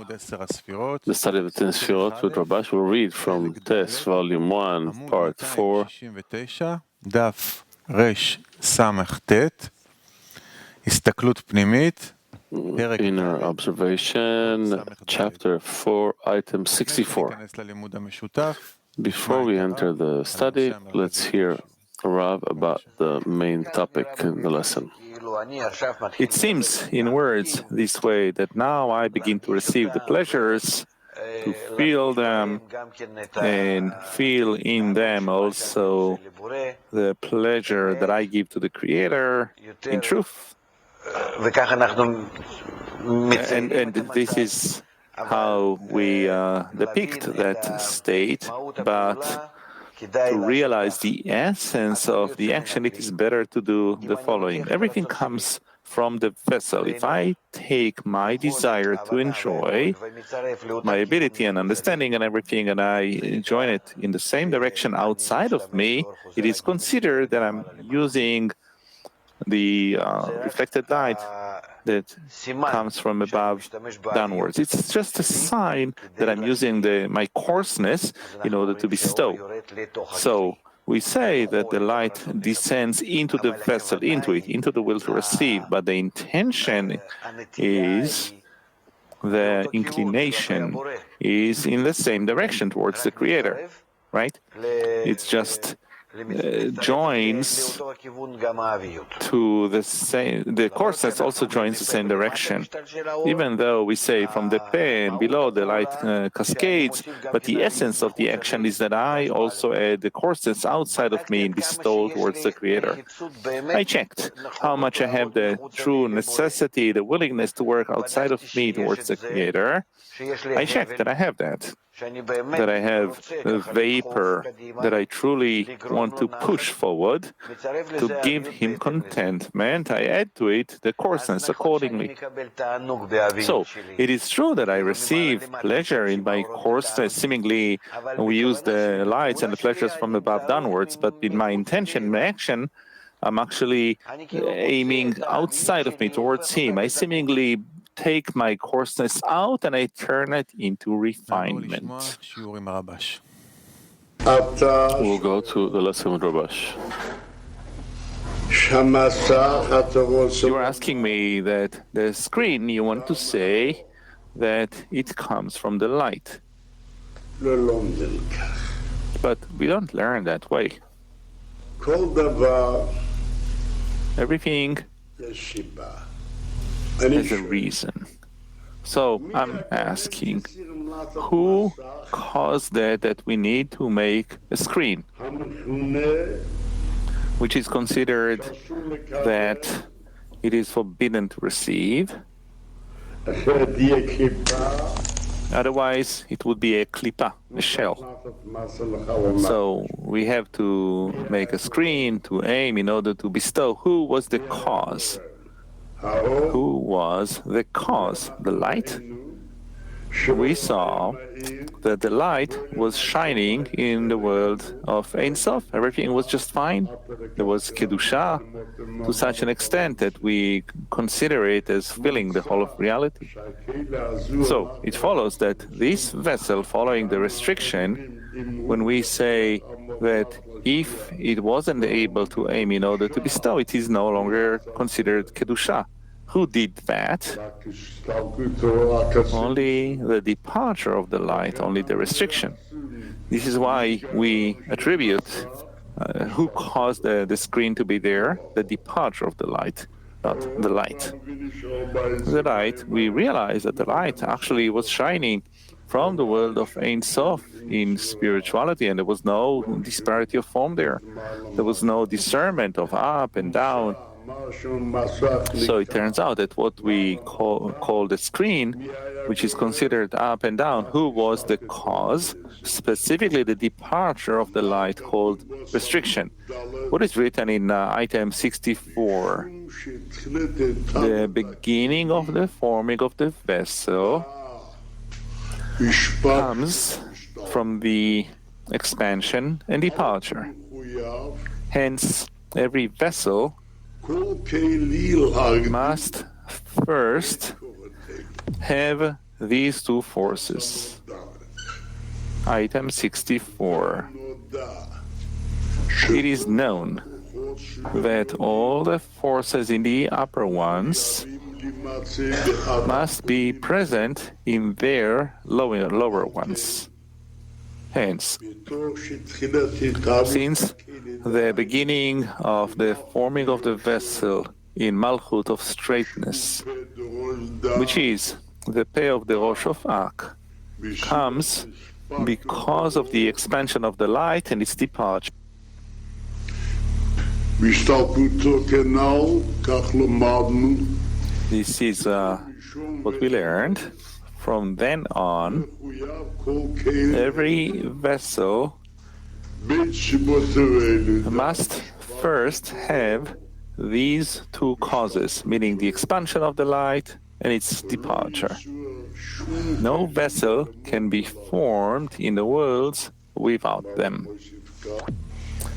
The study of the 10 Sefirot with Rabash will read from Test, Volume 1, Part 4, דף רס"ט, הסתכלות פנימית, פרק Inner Observation, Chapter 4, Item 64. ניכנס ללימוד המשותף. Before we enter the study, let's hear Rav about the main topic in the lesson. It seems, in words, this way, that now I begin to receive the pleasures, to feel them, and feel in them also the pleasure that I give to the Creator in truth. And this is how we depict that state, but to realize the essence of the action, it is better to do the following. Everything comes from the vessel. If I take my desire to enjoy, my ability and understanding and everything, and I join it in the same direction outside of me, it is considered that I'm using the reflected light that comes from above downwards. It's just a sign that I'm using my coarseness in order to bestow. So we say that the light descends into the vessel, into the will to receive, but the intention is, the inclination is in the same direction towards the Creator, right? It's just joins to the same, the coarseness also joins the same direction. Even though we say from the pen below the light cascades, but the essence of the action is that I also add the coarseness outside of me and bestow towards the Creator. I checked how much I have the true necessity, the willingness to work outside of me towards the Creator. I checked that I have that I have a vapor that I truly want to push forward, to give Him contentment. I add to it the coarseness accordingly. So, it is true that I receive pleasure in my coarseness. Seemingly, we use the lights and the pleasures from above downwards, but in my intention, my action, I'm actually aiming outside of me towards Him. I seemingly take my coarseness out and I turn it into refinement. We'll go to the lesson with Rabash. You are asking me that the screen, you want to say that it comes from the light. But we don't learn that way. Everything has a reason. So I'm asking, who caused that we need to make a screen, which is considered that it is forbidden to receive? Otherwise, it would be a klipa, a shell. So we have to make a screen to aim in order to bestow. Who was the cause? Who was the cause? The light? We saw that the light was shining in the world of Ein Sof. Everything was just fine. There was Kedusha to such an extent that we consider it as filling the whole of reality. So it follows that this vessel, following the restriction, when we say that if it wasn't able to aim in order to bestow, it is no longer considered Kedusha. Who did that? Only the departure of the light, only the restriction. This is why we attribute who caused the screen to be there, the departure of the light, not the light. The light, we realize that the light actually was shining from the world of Ein Sof in spirituality, and there was no disparity of form there. There was no discernment of up and down. So it turns out that what we call the screen, which is considered up and down, who was the cause? Specifically the departure of the light called restriction. What is written in item 64? The beginning of the forming of the vessel comes from the expansion and departure. Hence, every vessel must first have these two forces. Item 64. It is known that all the forces in the upper ones must be present in their lower ones. Hence, since the beginning of the forming of the vessel in Malchut of straightness, which is the pay of the Rosh of Ak, comes because of the expansion of the light and its departure. This is what we learned. From then on, every vessel must first have these two causes, meaning the expansion of the light and its departure. No vessel can be formed in the worlds without them.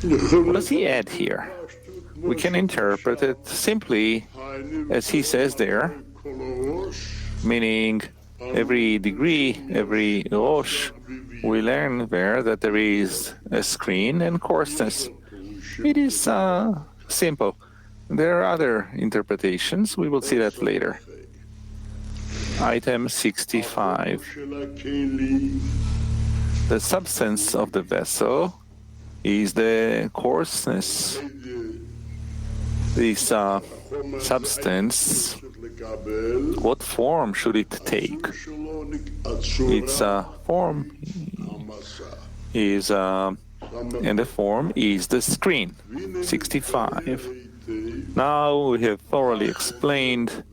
What does he add here? We can interpret it simply as he says there, meaning every degree, every rosh, we learn there that there is a screen and coarseness. It is simple. There are other interpretations. We will see that later. Item 65. The substance of the vessel is the coarseness. This substance, what form should it take? Its form is, and the form is the screen, 65. Now we have thoroughly explained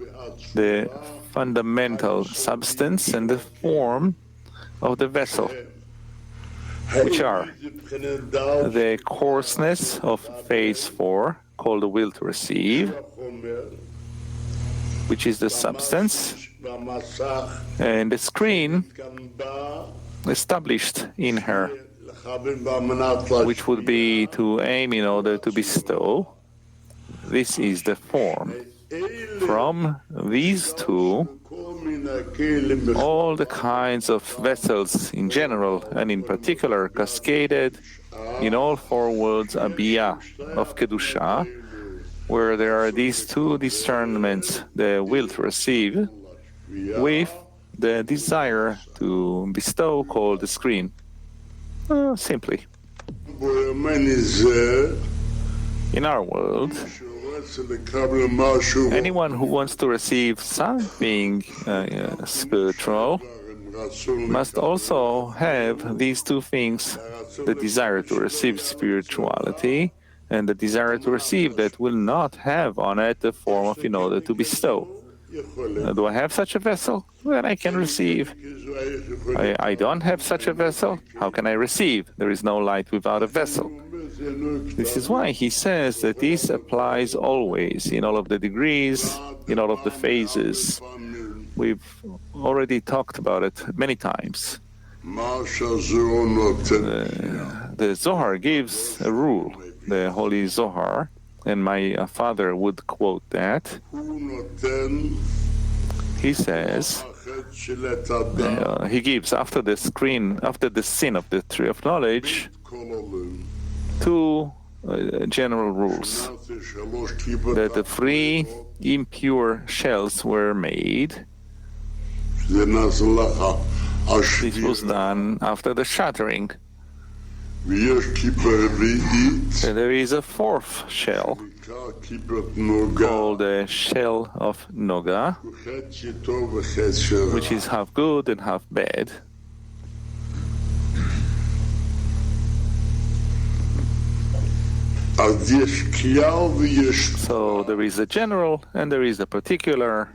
the fundamental substance and the form of the vessel, which are the coarseness of phase 4, called the will to receive, which is the substance, and the screen established in her, which would be to aim in order to bestow. This is the form. From these two, all the kinds of vessels in general and in particular cascaded in all 4 worlds Abiyah of Kedusha, where there are these two discernments, the will to receive with the desire to bestow, called the screen. Simply. In our world, anyone who wants to receive something spiritual must also have these two things, the desire to receive spirituality and the desire to receive that will not have on it the form of in order to bestow. Do I have such a vessel? Then I can receive. I don't have such a vessel. How can I receive? There is no light without a vessel. This is why he says that this applies always, in all of the degrees, in all of the phases. We've already talked about it many times. The Zohar gives a rule, the Holy Zohar, and my father would quote that. He says, he gives after the sin of the tree of knowledge, 2 general rules. That the 3 impure shells were made. This was done after the shattering. And there is a 4th shell, called the shell of Noga, which is half good and half bad. So there is a general and there is a particular,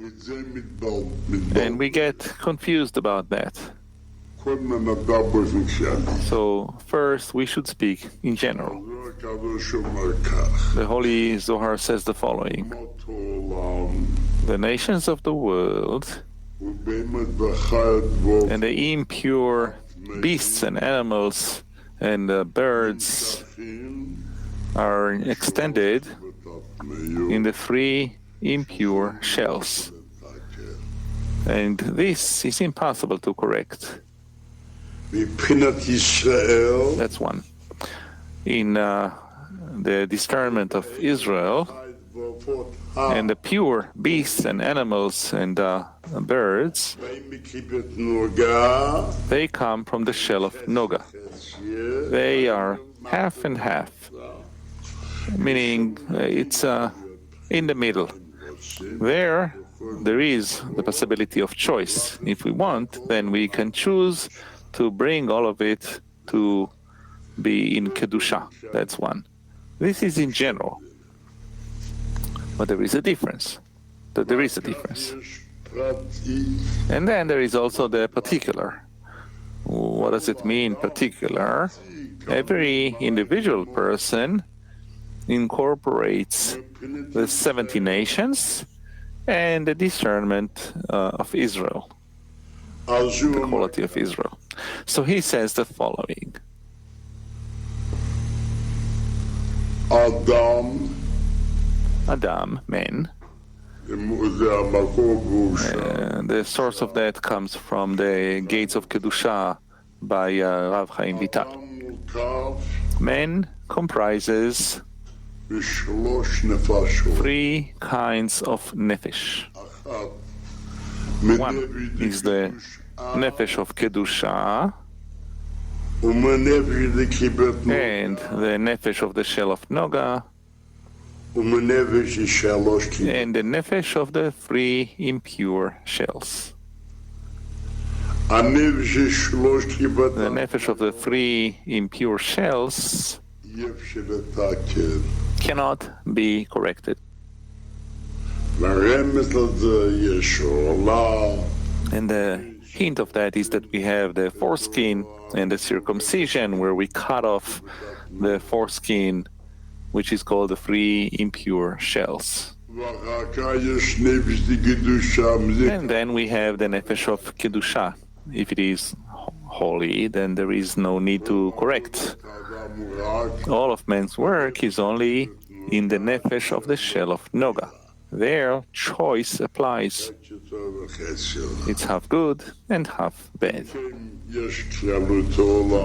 and we get confused about that. So first we should speak in general. The Holy Zohar says the following: the nations of the world and the impure beasts and animals and birds are extended in the 3 impure shells. And this is impossible to correct. That's one. In the discernment of Israel, and the pure beasts and animals and birds, they come from the shell of Noga. They are half and half, meaning it's in the middle. There is the possibility of choice. If we want, then we can choose to bring all of it to be in Kedusha. That's one. This is in general. But there is a difference. There is a difference. And then there is also the particular. What does it mean, particular? Every individual person incorporates the 70 nations and the discernment of Israel, the quality of Israel. So he says the following. Adam, man. The source of that comes from the Gates of Kedusha by Rav Chaim Vital. Man comprises 3 kinds of nefesh. One is the nefesh of Kedusha, and the nefesh of the shell of Noga, and the nefesh of the 3 impure shells. The nefesh of the 3 impure shells cannot be corrected. And the hint of that is that we have the foreskin and the circumcision, where we cut off the foreskin, which is called the 3 impure shells. And then we have the nefesh of Kedusha. If it is holy, then there is no need to correct. All of man's work is only in the nefesh of the shell of Noga. There, choice applies. It's half good and half bad.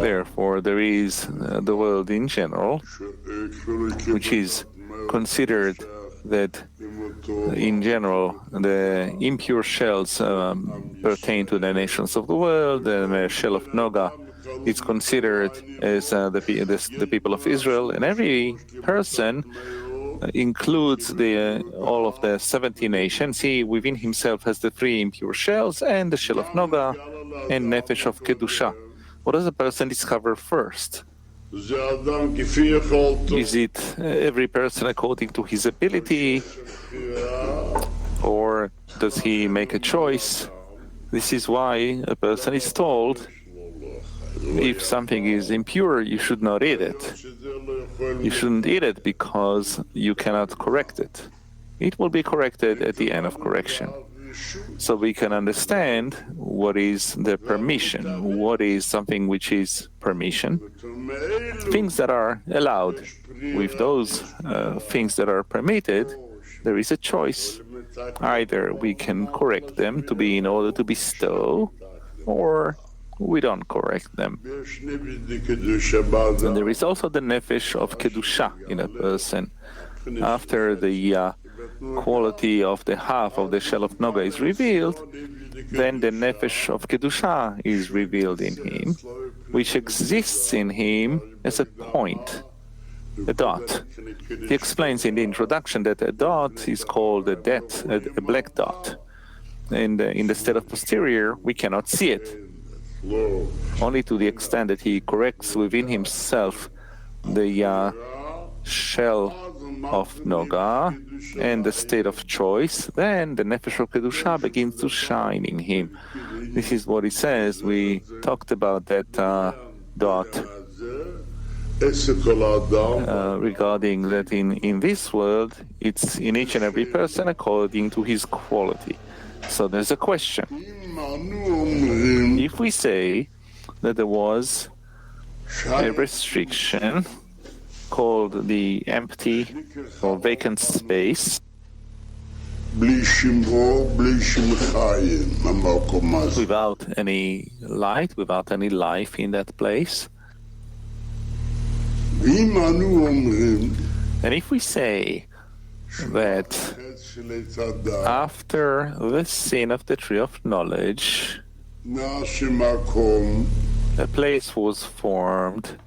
Therefore, there is the world in general, which is considered that in general the impure shells pertain to the nations of the world. The shell of Noga is considered as the people of Israel, and every person includes all of the 70 nations. He within himself has the 3 impure shells and the shell of Noga and nefesh of Kedusha. What does a person discover first? Is it every person according to his ability, or does he make a choice? This is why a person is told, if something is impure, you should not eat it. You shouldn't eat it because you cannot correct it. It will be corrected at the end of correction. So we can understand what is the permission, what is something which is permission, things that are allowed. With those things that are permitted, there is a choice. Either we can correct them to be in order to bestow, or we don't correct them. And there is also the nefesh of Kedusha in a person. After the quality of the half of the shell of Noga is revealed, then the nefesh of Kedusha is revealed in him, which exists in him as a point, a dot. He explains in the introduction that a dot is called a black dot. And in the state of posterior, we cannot see it. Only to the extent that he corrects within himself the shell of Noga and the state of choice, then the nefesh of Kedusha begins to shine in him. This is what he says. We talked about that dot regarding that in this world, it's in each and every person according to his quality. So there's a question. If we say that there was a restriction called the empty or vacant space, without any light, without any life in that place. And if we say that after the sin of the tree of knowledge, a place was formed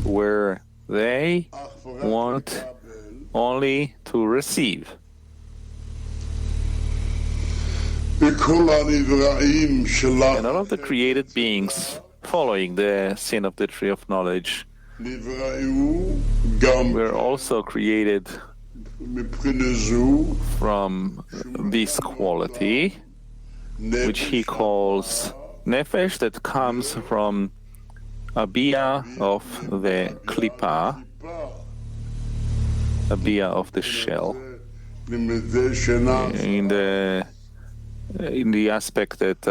where they want only to receive. And all of the created beings following the sin of the tree of knowledge were also created from this quality, which he calls nefesh, that comes from a bia of the klipa, a bia of the shell, in the aspect that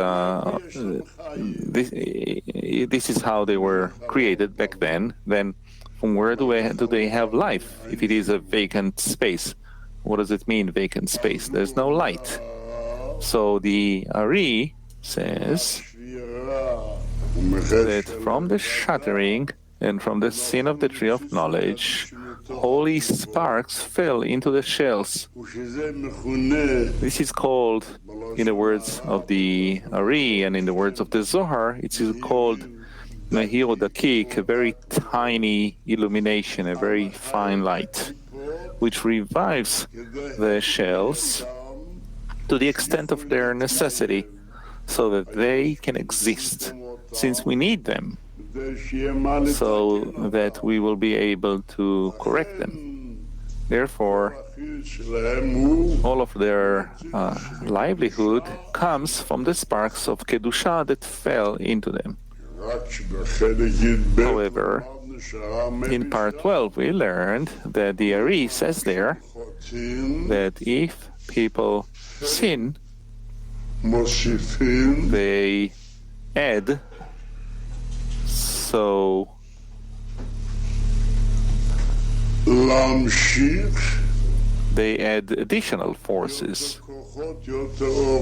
this is how they were created back then. Then from where do they have life if it is a vacant space? What does it mean, vacant space? There's no light. So the Ari says that from the shattering and from the sin of the tree of knowledge, holy sparks fell into the shells. This is called, in the words of the Ari and in the words of the Zohar, it is called Mahir Dakik, a very tiny illumination, a very fine light, which revives the shells to the extent of their necessity, so that they can exist, since we need them, so that we will be able to correct them. Therefore, all of their livelihood comes from the sparks of Kedusha that fell into them. However, in part 12 we learned that the Ari says there that if people sin, they add, so they add additional forces.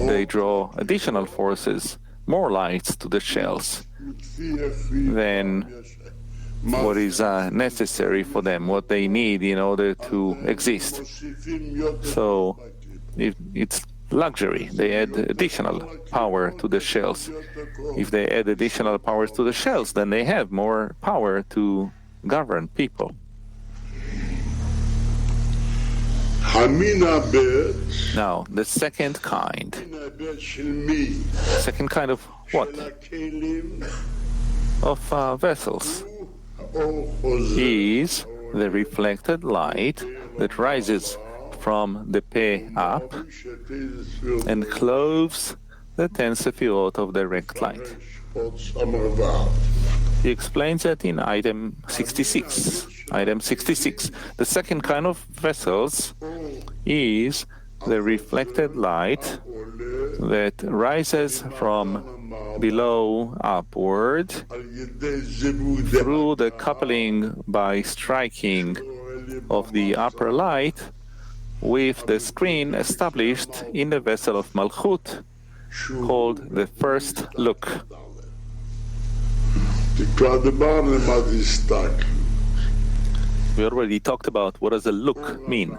They draw additional forces, more lights to the shells than what is necessary for them, what they need in order to exist. So it's luxury. They add additional power to the shells. If they add additional powers to the shells, then they have more power to govern people. Now, the second kind. Second kind of what? Of vessels is the reflected light that rises from the peh up and clothes the 10 Sefirot of direct light. He explains that in item 66. Item 66. The second kind of vessels is the reflected light that rises from below upward through the coupling by striking of the upper light with the screen established in the vessel of Malchut, called the first look. We already talked about what does a look mean.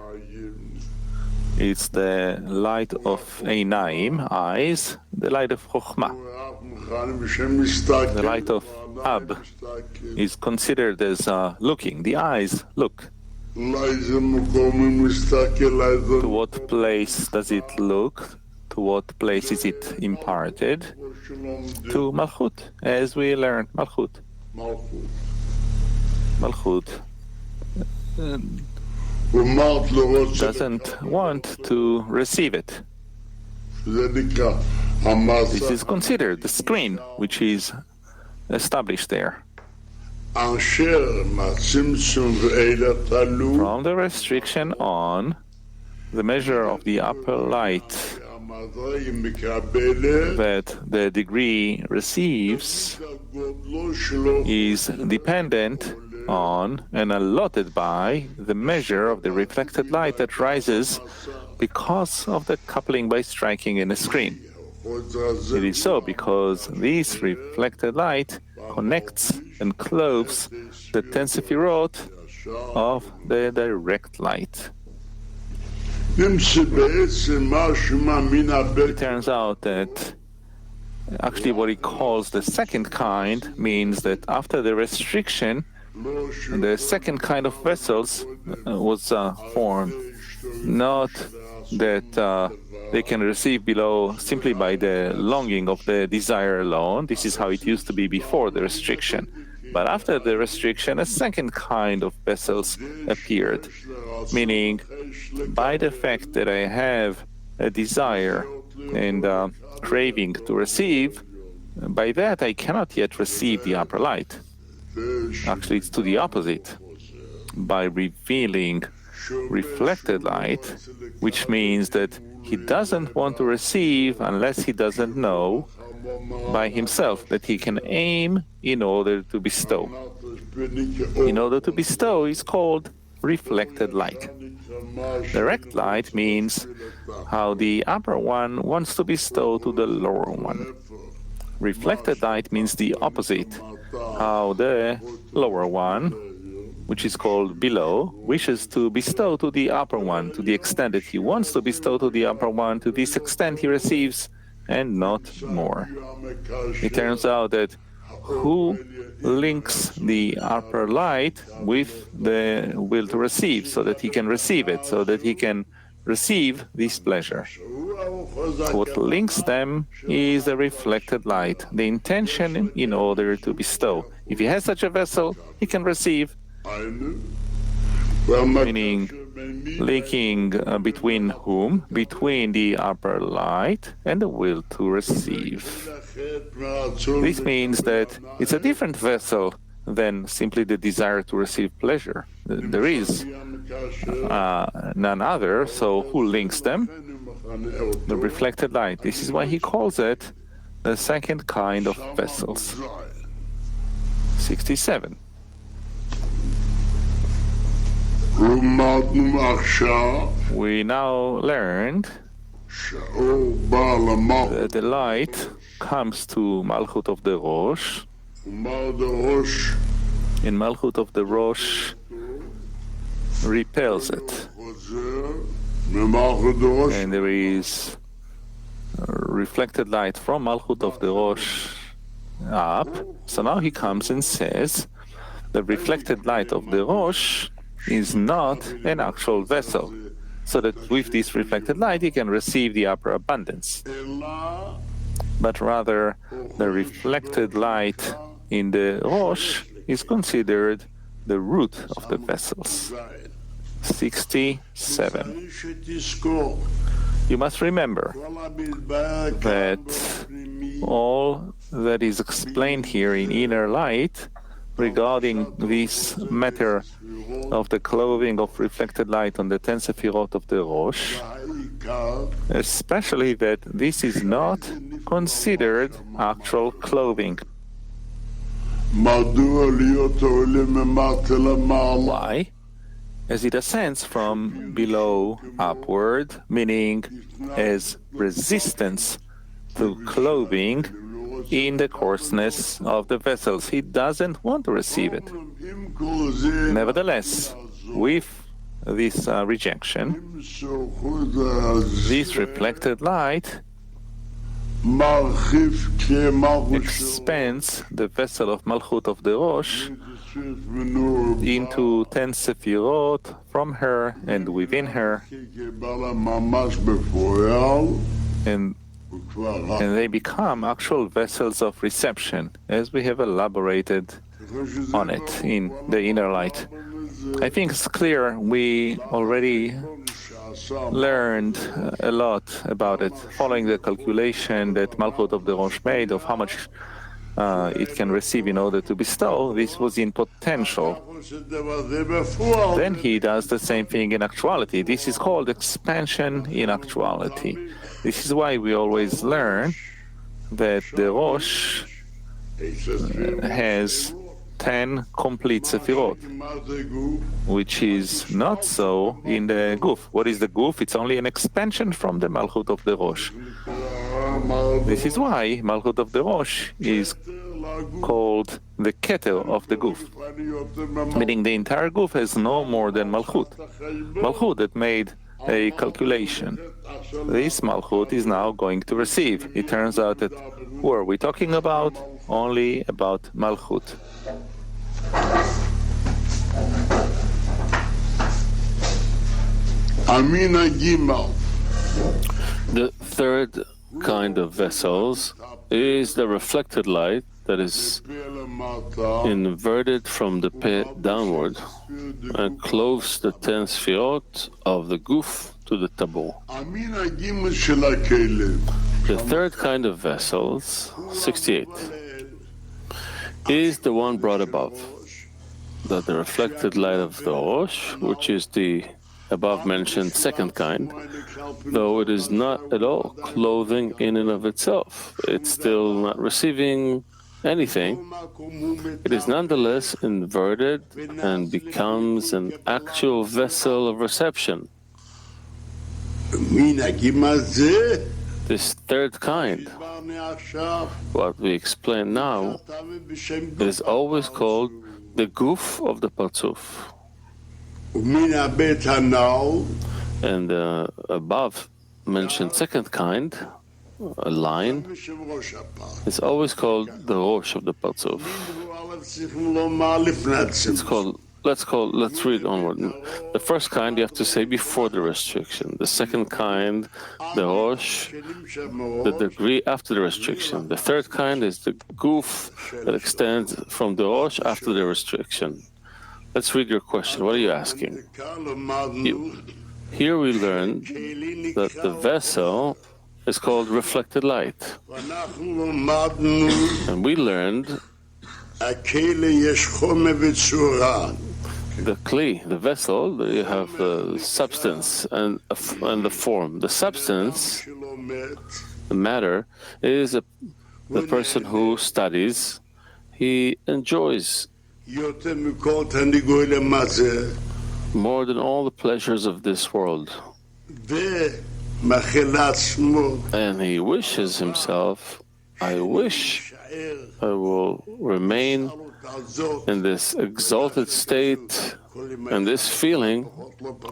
It's the light of Einaim, eyes, the light of Chokhmah. The light of Ab is considered as looking. The eyes look. To what place does it look? To what place is it imparted? To Malchut, as we learned, Malchut. Malchut doesn't want to receive it. This is considered the screen which is established there. From the restriction on, the measure of the upper light that the degree receives is dependent on and allotted by the measure of the reflected light that rises because of the coupling by striking in a screen. It is so because this reflected light connects and clothes the 10 Sefirot of the direct light. It turns out that actually what he calls the second kind means that after the restriction, the second kind of vessels was formed. Not that they can receive below simply by the longing of the desire alone. This is how it used to be before the restriction. But after the restriction, a second kind of vessels appeared, meaning by the fact that I have a desire and craving to receive, by that I cannot yet receive the upper light. Actually, it's to the opposite. By revealing reflected light, which means that he doesn't want to receive unless he doesn't know by himself that he can aim in order to bestow. In order to bestow is called reflected light. Direct light means how the upper one wants to bestow to the lower one. Reflected light means the opposite, how the lower one, which is called below, wishes to bestow to the upper one, to the extent that he wants to bestow to the upper one, to this extent he receives, and not more. It turns out that who links the upper light with the will to receive, so that he can receive it, so that he can receive this pleasure. What links them is the reflected light, the intention in order to bestow. If he has such a vessel, he can receive, meaning linking between whom? Between the upper light and the will to receive. This means that it's a different vessel than simply the desire to receive pleasure. There is none other, so who links them? The reflected light. This is why he calls it the second kind of vessels. 67. We now learned that the light comes to Malchut of the Rosh. In Malchut of the Rosh repels it. And there is reflected light from Malchut of the Rosh up. So now he comes and says the reflected light of the Rosh is not an actual vessel, so that with this reflected light he can receive the upper abundance. But rather, the reflected light in the Rosh is considered the root of the vessels. 67. You must remember that all that is explained here in inner light regarding this matter of the clothing of reflected light on the 10 Sefirot of the Rosh, especially that this is not considered actual clothing. Why? As it ascends from below upward, meaning as resistance to clothing in the coarseness of the vessels. He doesn't want to receive it. Nevertheless, with this rejection, this reflected light expands the vessel of Malchut of the Rosh into 10 Sefirot from her and within her, and they become actual vessels of reception, as we have elaborated on it in the inner light. I think it's clear we already learned a lot about it, following the calculation that Malchut of the Rosh made of how much it can receive in order to bestow. This was in potential. Then he does the same thing in actuality. This is called expansion in actuality. This is why we always learn that the Rosh has 10 complete Sefirot, which is not so in the Guf. What is the Guf? It's only an expansion from the Malchut of the Rosh. This is why Malchut of the Rosh is called the Keter of the Guf, meaning the entire Guf has no more than Malchut. Malchut that made a calculation. This Malchut is now going to receive. It turns out that who are we talking about? Only about Malchut. The third kind of vessels is the reflected light that is inverted from the pit downward and clothes the 10 Sefirot of the Guf to the Tabor. The third kind of vessels, 68, is the one brought above, that the reflected light of the Rosh, which is the above-mentioned second kind, though it is not at all clothing in and of itself. It's still not receiving anything. It is nonetheless inverted and becomes an actual vessel of reception. This third kind, what we explain now, is always called the Guf of the Parzuf. And the above mentioned second kind, a line, is always called the Rosh of the Parzuf. Let's read onward. The first kind you have to say before the restriction. The second kind, the Rosh, the degree after the restriction. The third kind is the Guf that extends from the Rosh after the restriction. Let's read your question. What are you asking? Here we learn that the vessel is called reflected light. And we learned the kli, the vessel, you have the substance and the form. The substance, the matter, is the person who studies. He enjoys more than all the pleasures of this world. And he wishes himself, I wish I will remain in this exalted state and this feeling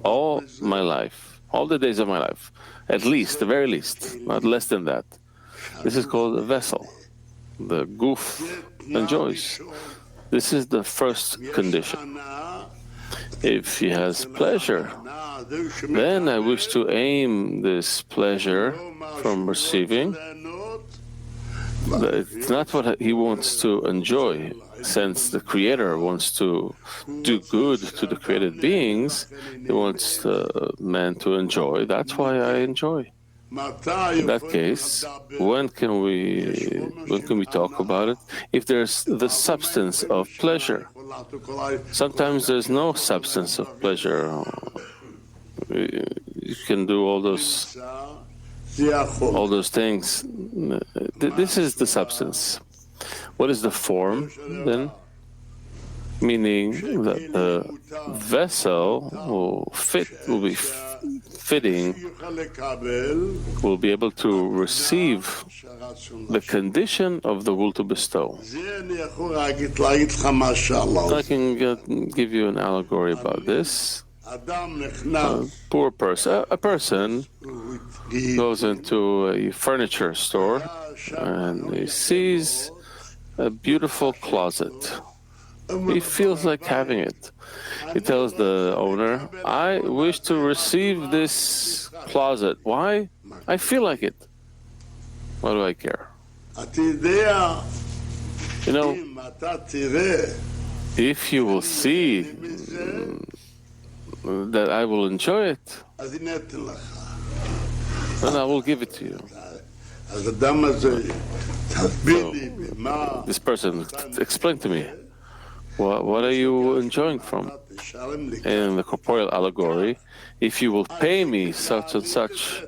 all my life, all the days of my life, at least, the very least, not less than that. This is called a vessel. The Guf enjoys. This is the first condition. If he has pleasure, then I wish to aim this pleasure from receiving. It's not what he wants to enjoy, since the Creator wants to do good to the created beings. He wants man to enjoy. That's why I enjoy. In that case, when can we talk about it? If there's the substance of pleasure. Sometimes there's no substance of pleasure. You can do all those things. This is the substance. What is the form then? Meaning that the vessel will be fitting, will be able to receive the condition of the will to bestow. I can give you an allegory about this. A poor person, a person goes into a furniture store and he sees a beautiful closet. He feels like having it. He tells the owner, I wish to receive this closet. Why? I feel like it. What do I care? You know, if you will see that I will enjoy it, then I will give it to you. So, this person explained to me, what are you enjoying from? In the corporeal allegory, if you will pay me such and such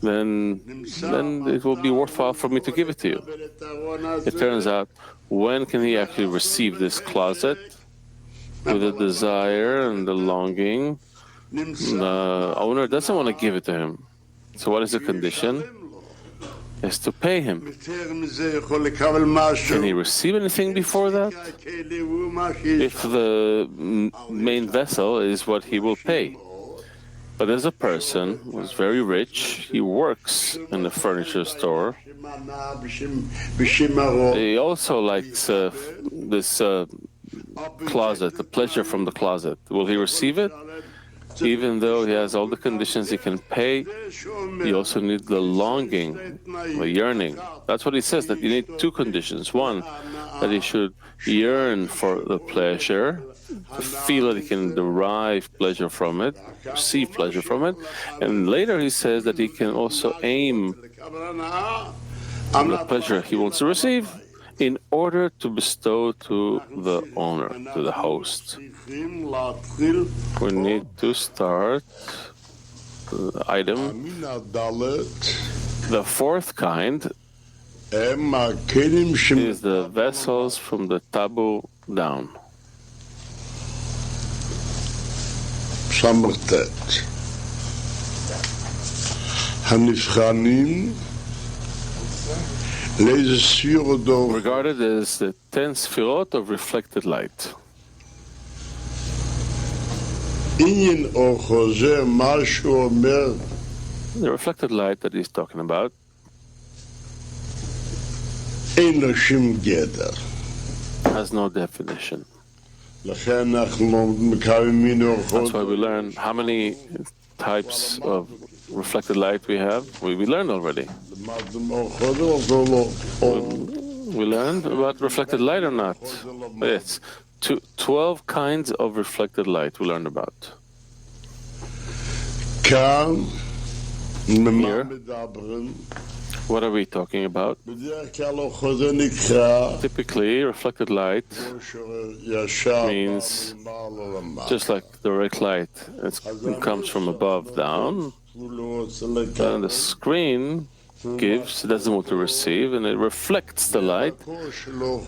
then it will be worthwhile for me to give it to you. It turns out, when can he actually receive this closet? With the desire and the longing, the owner doesn't want to give it to him. So what is the condition? Is to pay him. Can he receive anything before that? If the main vessel is what he will pay. But there's a person who's very rich, he works in the furniture store. He also likes this closet, the pleasure from the closet. Will he receive it? Even though he has all the conditions he can pay, he also needs the longing, the yearning. That's what he says, that you need two conditions. One, that he should yearn for the pleasure, to feel that he can derive pleasure from it, receive pleasure from it. And later he says that he can also aim on the pleasure he wants to receive in order to bestow to the owner, to the host. We need to start the item. The fourth kind is the vessels from the tabu down. Regarded as the 10 Sefirot of reflected light. The reflected light that he's talking about has no definition. That's why we learn how many types of reflected light we have. We learned already. We learned about reflected light or not? Yes. 12 kinds of reflected light we learned about. Here, what are we talking about? Typically, reflected light means just like direct light. It comes from above down, and the screen gives, it doesn't want to receive, and it reflects the light.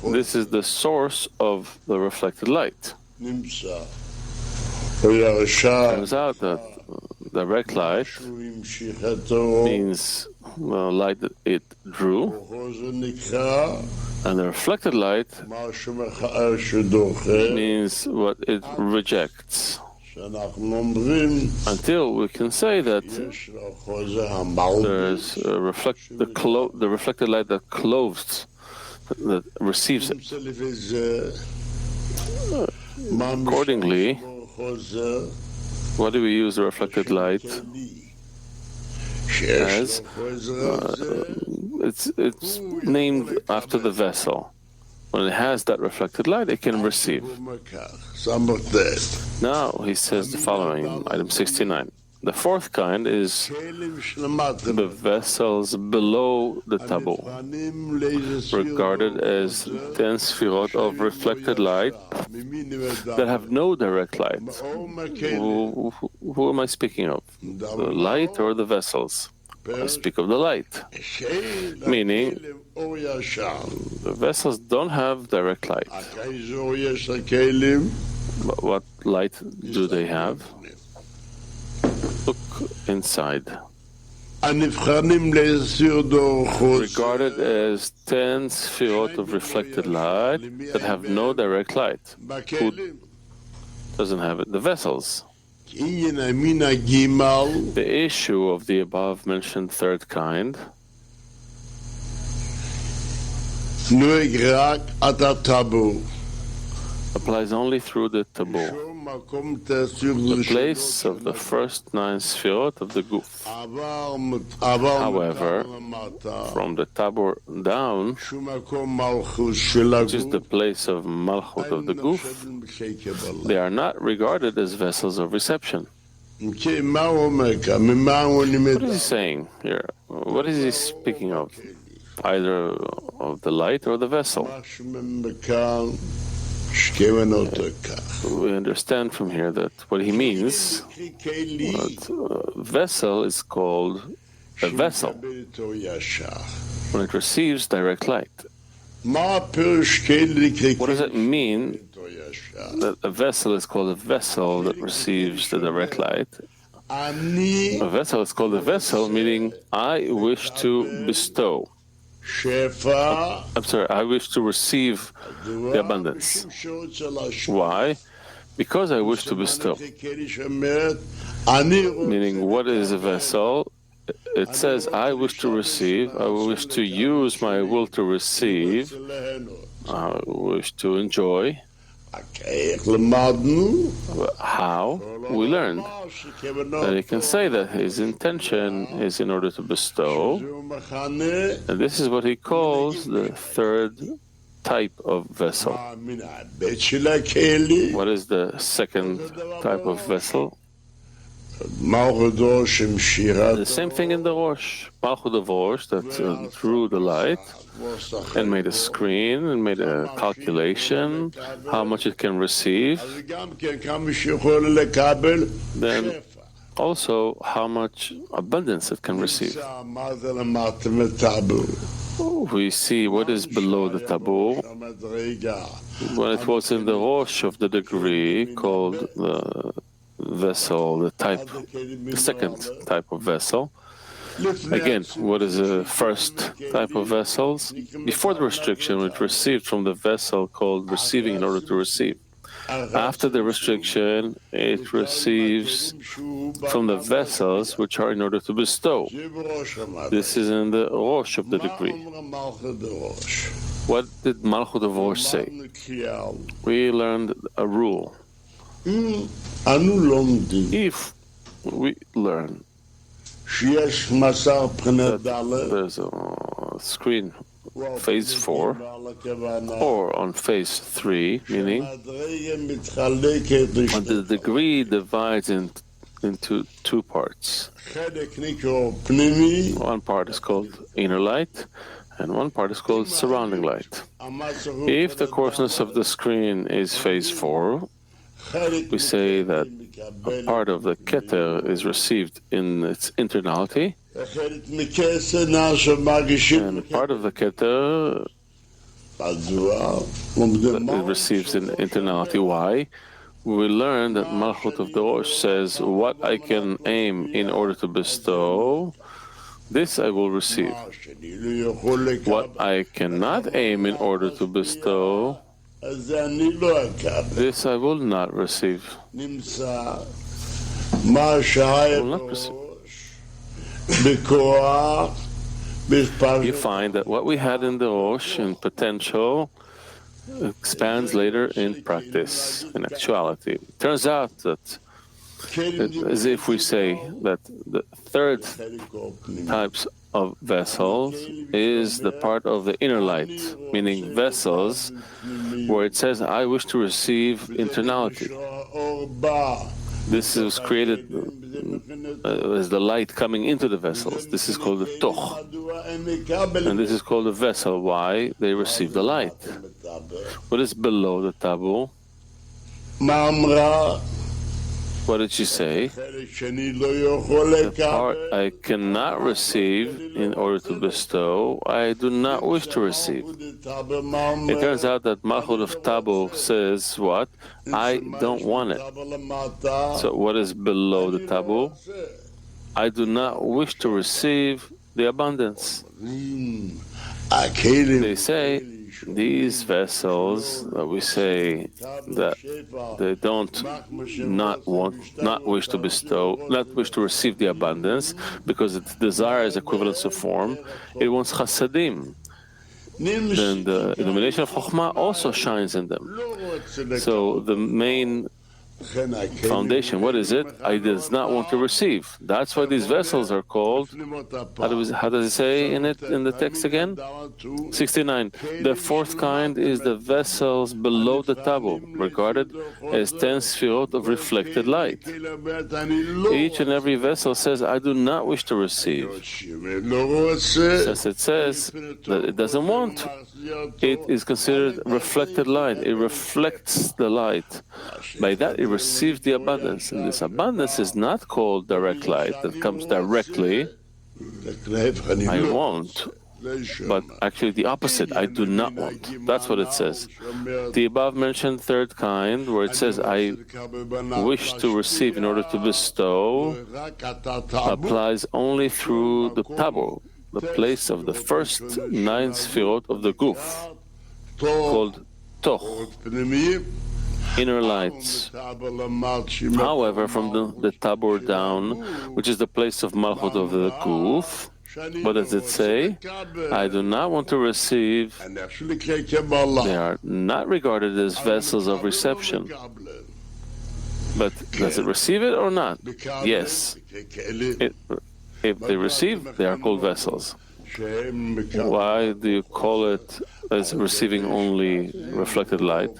This is the source of the reflected light. Turns out that direct light means light that it drew, and the reflected light means what it rejects. Until we can say that there's the reflected light that clothes, that receives it. Accordingly, what do we use the reflected light as? It's named after the vessel. When it has that reflected light, it can receive. Now he says the following, item 69. The fourth kind is the vessels below the tabu, regarded as 10 Sefirot of reflected light that have no direct light. Who am I speaking of? The light or the vessels? I speak of the light, meaning the vessels don't have direct light. But what light do they have? Look inside. Regarded as 10 Sefirot of reflected light that have no direct light. Who doesn't have it? The vessels. The issue of the above mentioned third kind applies only through the tabu, the place of the first 9 Sefirot of the Guf. However, from the tabu down, which is the place of Malchut of the Guf, they are not regarded as vessels of reception. What is he saying here? What is he speaking of? Either of the light or the vessel. We understand from here that what he means, that vessel is called a vessel when it receives direct light. What does it mean that a vessel is called a vessel that receives the direct light? A vessel is called a vessel, meaning I wish to bestow. I'm sorry, I wish to receive the abundance. Why? Because I wish to bestow. Meaning, what is a vessel? It says, I wish to receive, I wish to use my will to receive, I wish to enjoy. How? We learned that he can say that his intention is in order to bestow, and this is what he calls the third type of vessel. What is the second type of vessel? The same thing in the Rosh. Malchut of Rosh that drew the light and made a screen and made a calculation how much it can receive. Then also how much abundance it can receive. We see what is below the taboo. When it was in the Rosh of the degree called the vessel, the second type of vessel. Again, what is the first type of vessels? Before the restriction, it received from the vessel called receiving in order to receive. After the restriction, it receives from the vessels which are in order to bestow. This is in the Rosh of the degree. What did Malchut of Rosh say? We learned a rule. If we learn that there's a screen phase 4 or on phase 3, meaning when the degree divides into two parts. One part is called inner light and one part is called surrounding light. If the coarseness of the screen is phase 4, we say that a part of the keter is received in its internality, and part of the keter it receives in internality. Why? We learn that Malchut of the Rosh says, what I can aim in order to bestow, this I will receive. What I cannot aim in order to bestow, this I will not receive. I will not receive. You find that what we had in the Rosh, in potential, expands later in practice, in actuality. It turns out that, as if we say that the third types of vessels is the part of the inner light, meaning vessels where it says, I wish to receive internality. This is created as the light coming into the vessels. This is called the toch. And this is called a vessel. Why? They receive the light. What is below the taboo? What did she say? The part I cannot receive in order to bestow, I do not wish to receive. It turns out that Malchut of Tabu says what? I don't want it. So what is below the Tabu? I do not wish to receive the abundance. They say these vessels, we say that they don't not wish to bestow, not wish to receive the abundance, because its desire is equivalence of form. It wants chasadim. Then the illumination of Chokhmah also shines in them. So the main foundation, what is it? I does not want to receive. That's why these vessels are called, how does it say in the text again? 69. The fourth kind is the vessels below the tabu, regarded as 10 Sefirot of reflected light. Each and every vessel says, I do not wish to receive. Since it says that it doesn't want, it is considered reflected light. It reflects the light. By that, it receives the abundance. And this abundance is not called direct light that comes directly. I won't. But actually the opposite, I do not want. That's what it says. The above mentioned third kind, where it says, I wish to receive in order to bestow, applies only through the tabor, the place of the first 9 Sefirot of the Guf, called Toch, inner lights. However, from the tabor down, which is the place of Malchut of the Guf, what does it say? I do not want to receive. They are not regarded as vessels of reception. But does it receive it or not? Yes. If they receive, they are called vessels. Why do you call it as receiving only reflected light?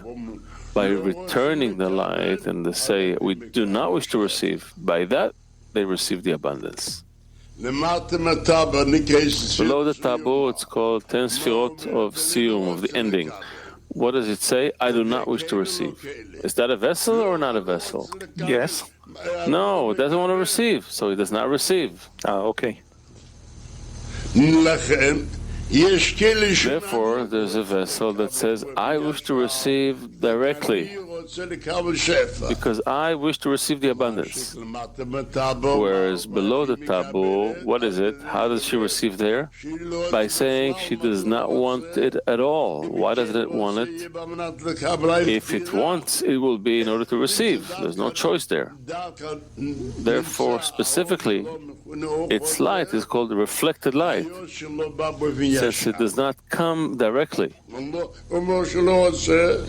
By returning the light, and they say, we do not wish to receive. By that, they receive the abundance. Below the taboo, it's called 10 Sefirot of Siyum, of the ending. What does it say? I do not wish to receive. Is that a vessel or not a vessel? Yes. No, it doesn't want to receive, so it does not receive. Okay. Therefore, there's a vessel that says, I wish to receive directly, because I wish to receive the abundance. Whereas below the taboo, what is it? How does she receive there? By saying she does not want it at all. Why does it want it? If it wants, it will be in order to receive. There's no choice there. Therefore, specifically, its light is called the reflected light, since it does not come directly.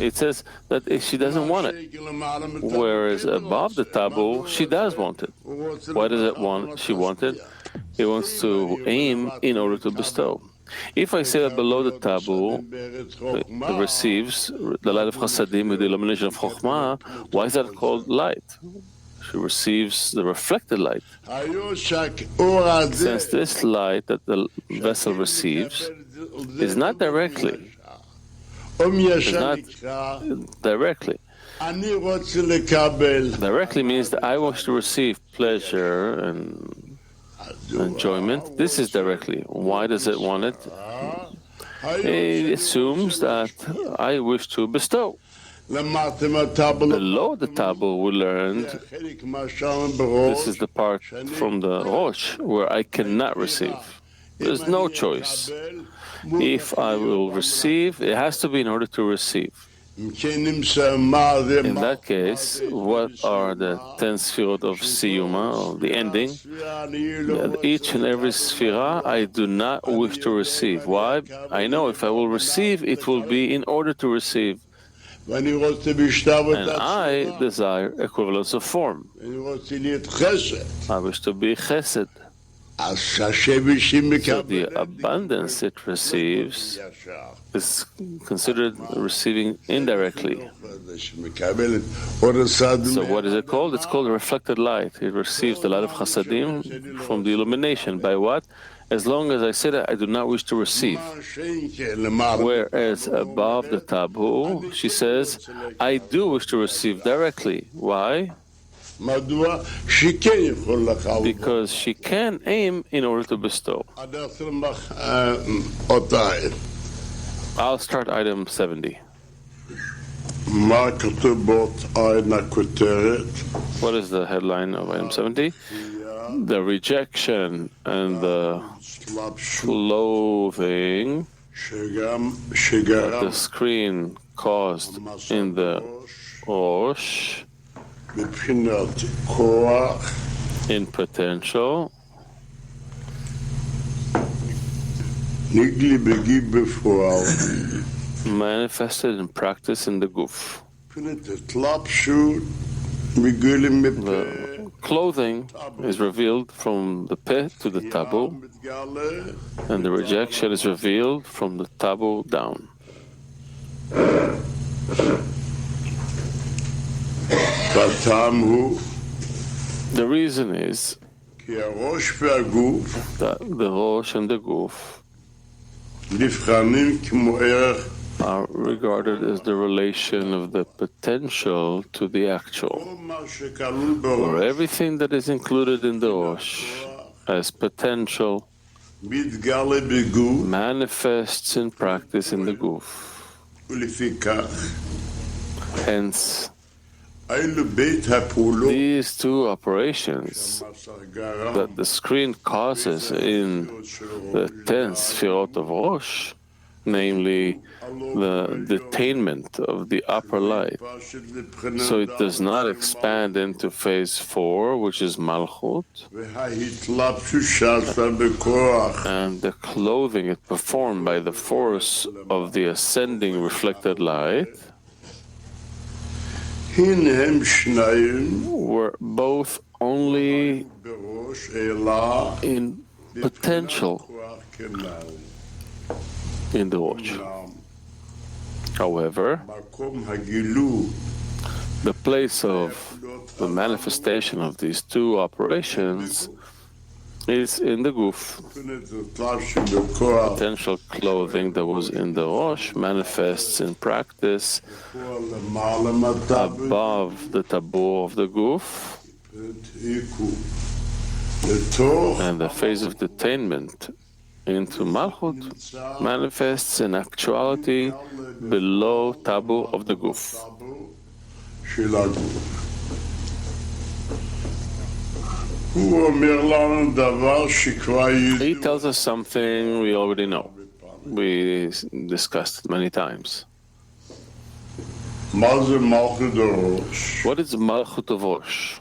It says that she doesn't want it, whereas above the taboo, she does want it. Why does it want? She want it. It wants to aim in order to bestow. If I say that below the taboo it receives the light of Chasadim with the illumination of Chokhmah, why is that called light? She receives the reflected light. Since this light that the vessel receives is not directly, directly means that I wish to receive pleasure and enjoyment. This is directly. Why does it want it? It assumes that I wish to bestow. Below the taboo, we learned this is the part from the Rosh where I cannot receive. There's no choice. If I will receive, it has to be in order to receive. In that case, what are the 10 Sefirot of Siyuma, or the ending? Each and every Sefirah, I do not wish to receive. Why? I know if I will receive, it will be in order to receive. And I desire equivalence of form. I wish to be chesed. So the abundance it receives is considered receiving indirectly. So what is it called? It's called reflected light. It receives the light of Chasadim from the illumination. By what? As long as I say that I do not wish to receive. Whereas above the taboo, she says, I do wish to receive directly. Why? Because she can aim in order to bestow. I'll start item 70. What is the headline of item 70? The rejection and the clothing that the screen caused in the Rosh in potential manifested in practice in the Guf. The clothing is revealed from the peh to the taboo, and the rejection is revealed from the taboo down. The reason is that the Rosh and the Guf are regarded as the relation of the potential to the actual, where everything that is included in the Rosh as potential manifests in practice in the guf. Hence, these two operations that the screen causes in the 10 Sefirot of Rosh, namely the detainment of the upper light, so it does not expand into phase 4, which is Malchut, and the clothing it performed by the force of the ascending reflected light, were both only in potential in the watch. However, the place of the manifestation of these two operations is in the guf. Potential clothing that was in the Rosh manifests in practice above the tabor of the guf, and the phase of detainment into Malchut manifests in actuality below tabu of the guf. He tells us something we already know. We discussed it many times. What is Malchut of Rosh?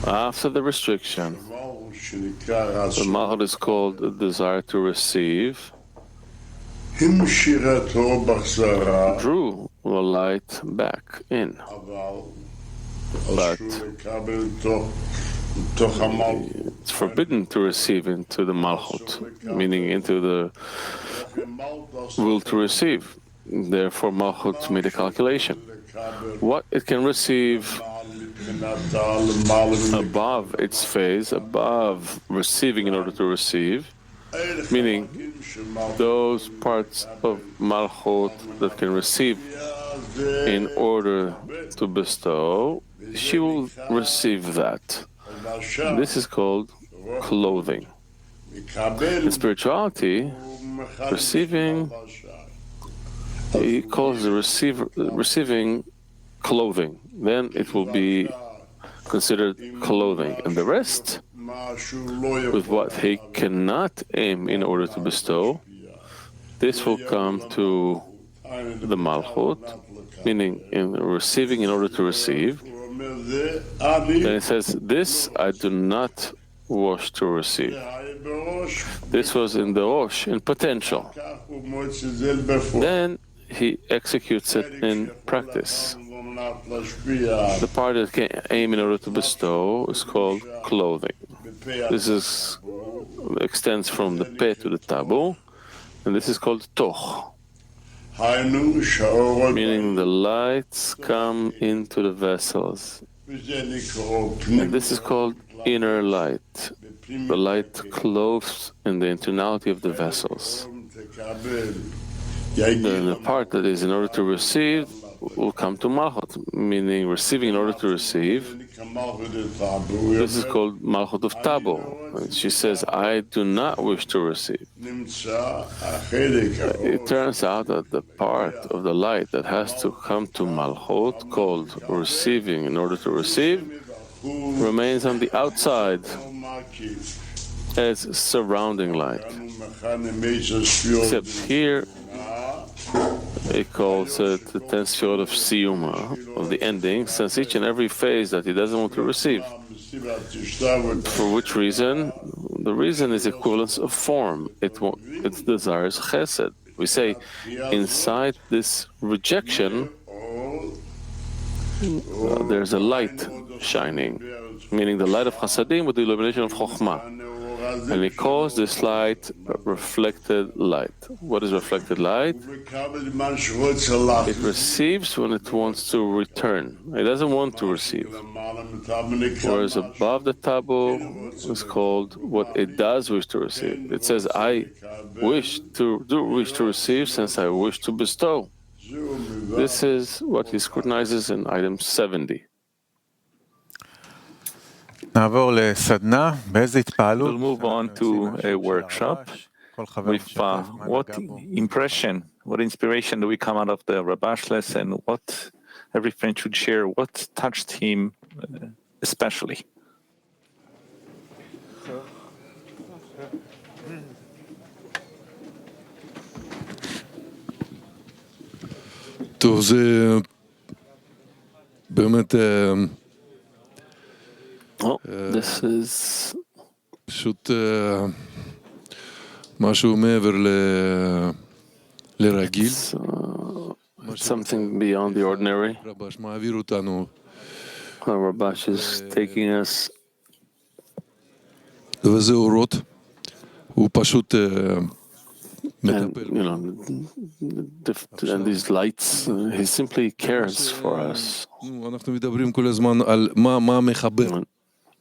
After the restriction, the Malchut is called a desire to receive, drew the light back in. But it's forbidden to receive into the Malchut, meaning into the will to receive. Therefore, Malchut made a calculation. What it can receive above its phase, above receiving in order to receive, meaning those parts of Malchut that can receive in order to bestow, she will receive that. This is called clothing. In spirituality, receiving, he calls the receiving clothing. Then it will be considered clothing. And the rest, with what he cannot aim in order to bestow, this will come to the Malchut, meaning in receiving in order to receive. Then it says, this I do not wish to receive. This was in the Rosh, in potential. Then he executes it in practice. The part that can aim in order to bestow is called clothing. This extends from the peh to the tabu, and this is called toch, meaning the lights come into the vessels. And this is called inner light. The light clothes in the internality of the vessels. Then the part that is in order to receive will come to Malchut, meaning receiving in order to receive. This is called Malchut of Tabu. And she says, I do not wish to receive. It turns out that the part of the light that has to come to Malchut, called receiving in order to receive, remains on the outside as surrounding light. Except here, he calls it the 10 Sefirot of Siyuma, of the ending, since each and every phase that he doesn't want to receive. For which reason? The reason is equivalence of form. It desires chesed. We say, inside this rejection, there's a light shining, meaning the light of chasadim with the illumination of chokhmah. And he calls this light reflected light. What is reflected light? It receives when it wants to return. It doesn't want to receive. Whereas above the tabu is called what it does wish to receive. It says, I wish to receive since I wish to bestow. This is what he scrutinizes in item 70. נעבור לסדנה, באיזה התפעלות We'll move on to a workshop with what impression, what inspiration do we come out of the Rabash lesson, what every friend should share, what touched him especially. טוב, זה באמת Well, this is פשוט משהו מעבר לרגיל. it's something beyond the ordinary. רבש מעביר אותנו. Rabash is taking us, וזה אורות. הוא פשוט and and these lights, he simply cares for us. אנחנו מדברים כל הזמן על מה מחבר.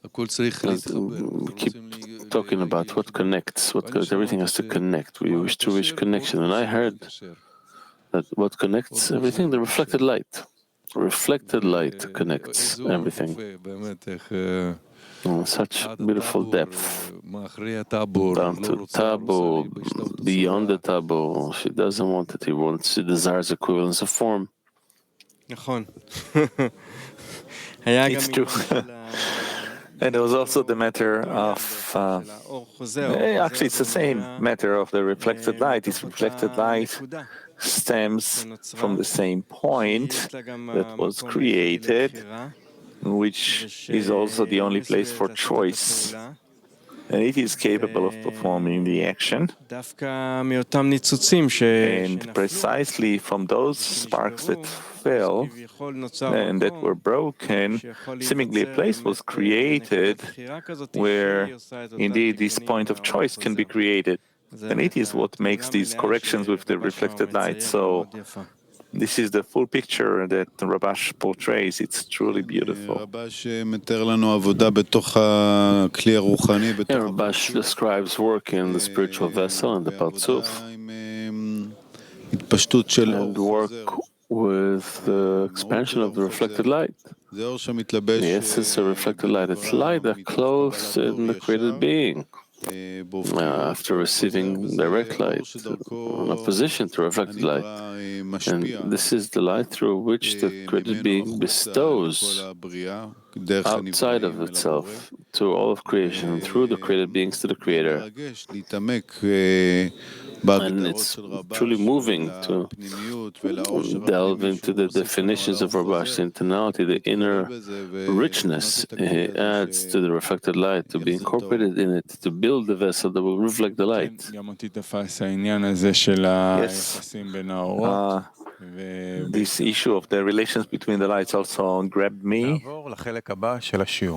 הכל צריך להתחבר. We keep talking about what connects, everything has to connect. We wish to reach connection, and I heard that what connects everything, the reflected light. Reflected light connects everything. Such beautiful depth down to taboo, beyond the taboo. She doesn't want it. She desires equivalence of form. It's true. And there was also the matter of, actually it's the same matter of the reflected light. This reflected light stems from the same point that was created, which is also the only place for choice. And it is capable of performing the action. And precisely from those sparks that fell and that were broken, seemingly a place was created where indeed this point of choice can be created. And it is what makes these corrections with the reflected light. So this is the full picture that Rabash portrays. It's truly beautiful. Rabash describes work in the spiritual vessel and the Partzuf, and work with the expansion of the reflected light. Yes, it's a reflected light. It's light that clothes in the created being. After receiving direct light, in opposition to reflected light. And this is the light through which the created being bestows outside of itself to all of creation, through the created beings to the Creator. And it's truly moving to delve into the definitions of Rabash, the internality, the inner richness he adds to the reflected light, to be incorporated in it, to build the vessel that will reflect the light. Yes. This issue of the relations between the lights also grabbed me. נעבור לחלק הבא של השיעור.